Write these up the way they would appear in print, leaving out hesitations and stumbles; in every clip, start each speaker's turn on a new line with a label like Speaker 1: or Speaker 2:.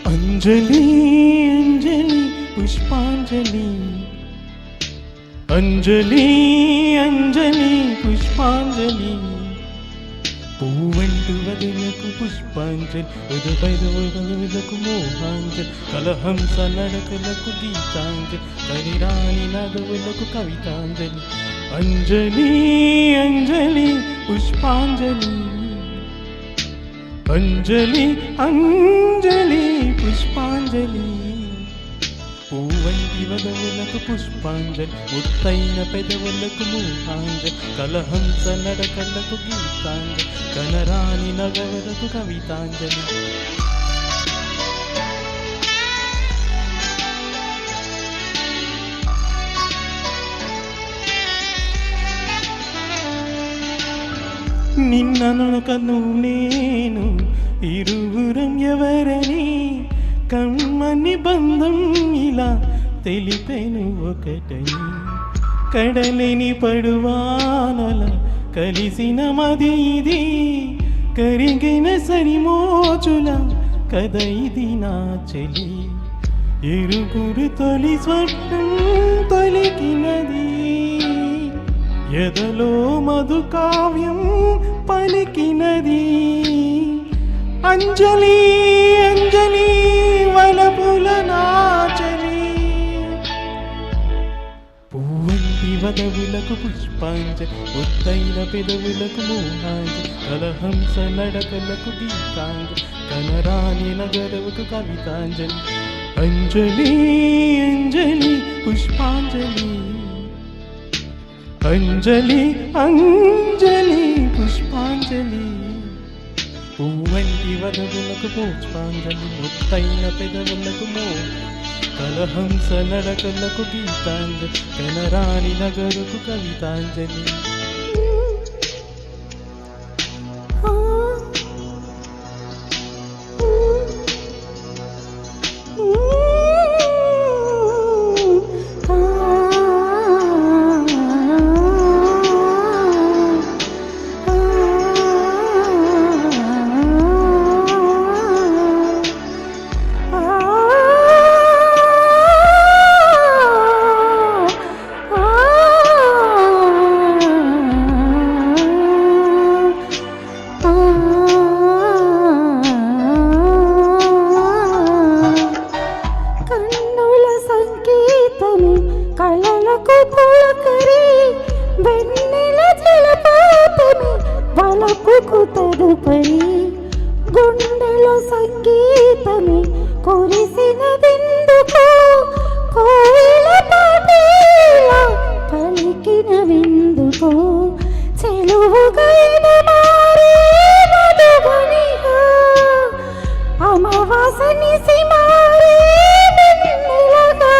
Speaker 1: అంజలి అంజలి పుష్పాంజలి అంజలి అంజలి పుష్పాంజలి పూవంటు వదలకు పుష్పాంజలి ఉదపైదలకు మోహాంజలి కలహంస నడకలకు గీతాంజలి కరిరాణి నగవులకు కవితాంజలి అంజలి అంజలి పుష్పాంజలి అంజలి అంజలి పుష్పాంజలి పూవంటి వదవులకు పుష్పాంజలి ముత్తైన పెదవులకు మోహాంజలి కలహంస నడకలకు గీతాంజలి కనరాని నగవులకు కవితాంజలి నిన్ననొకను నేను ఇరువురం ఎవరని కమ్మని బంధం ఇలా తెలిపెను ఒకటని కడలేని పడువానల కలిసిన మది ఇది కరిగిన సరిమోచుల కథ ఇది నా చెలి ఇరుగురు తొలి స్వప్నం తొలికినది ఎదలో మధు కావ్యం పలికినది అంజలి అంజలి వలపుల నాచలి పూవంటి వదవులకు పుష్పాంజలి ముత్తైన పెదవులకు మోహాంజలి కలహంస నడకలకు గీతాంజలి కనరాని నగరవుకు కవితాంజలి అంజలి అంజలి పుష్పాంజలి అంజలి అంజలి పుష్పాంజలి పూవంటి వదవులకు పుష్పాంజలి ముత్తైన పెదవులకు కలహంస నడకలకు గీతాంజలి కనరాని నగరుకు కవితాంజలి
Speaker 2: కళలకు తొలకరి వెన్నెల జలపాతమి వలపుకు తదుపరి గుండెలో సంగీతమి కురిసినదెందుకు కోయిల పాటేలా పలికిన విందుకు చెలువుగైన మారే మధువనిగా అమావాసని సిమారే వెన్నెలగా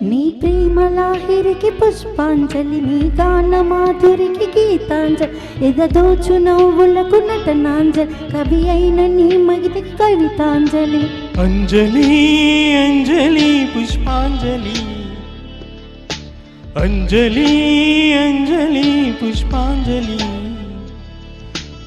Speaker 2: నీ ప్రేమలాహిరికి పుష్పాంజలి నీ గాన మాధురికి గీతాంజలి ఎదదోచు నవ్వులకు నటనాంజలి కవి అయిన నీ మగితికి కవితాంజలి
Speaker 1: అంజలి అంజలి పుష్పాంజలి అంజలి అంజలి పుష్పాంజలి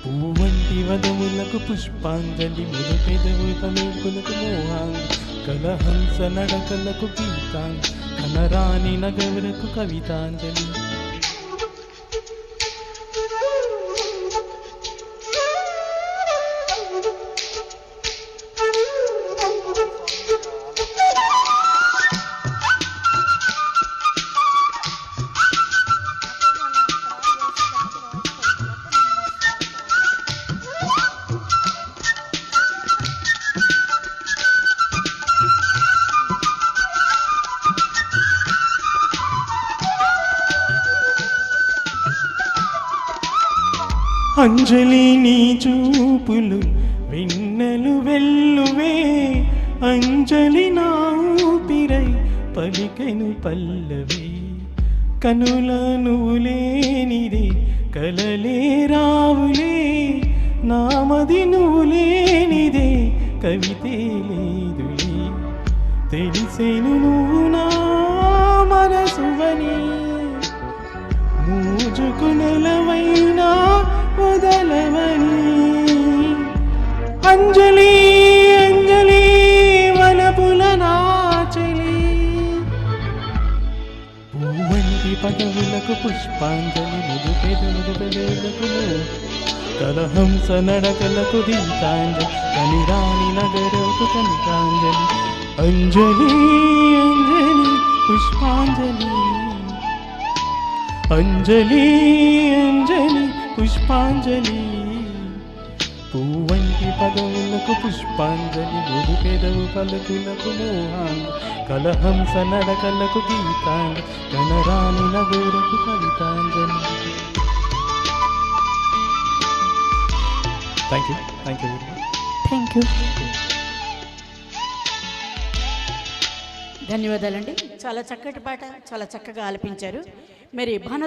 Speaker 1: పూవంటి వదములకు పుష్పాంజలి ముదు పెదవుల మేకులకు మోహాంజలి కలహంస నడకలకు గీతాంజలి కనరాని నగవులకు కవితాంజలి. అంజలి నీ చూపులు వెన్నెలు వెల్లువే అంజలి నా ఊపిరై పలికెను పల్లవి కనుల నువ్వు లేనిదే కలలే రావులే నామది నువ్వు లేనిదే కవితే లేదులే తెలిసేను నువ్వు నా మనసువని మూజుకు నెలవైనా వదలవని అంజలి అంజలి వలపుల నాచలి పూవంటి పదవులకు పుష్పాంజలి ముదు పెదవులకు కలహంస నడకలకు గీతాంజలి కనిరాని నగరకు కనికాంజలి అంజలి అంజలి పుష్పాంజలి అంజలి అంజలి పుష్పాంజలి పూవంటి పదవులకు పుష్పాంజలి ముదు పెదవు పలుకులకు మోహాంజలి కలహంస నడకలకు గీతాంజలి కనరాని నగూరకు కవితాంజలి. Thank you
Speaker 2: thank you.
Speaker 3: ధన్యవాదాలండి. చాలా చక్కటి పాట, చాలా చక్కగా ఆలపించారు. మరి భాను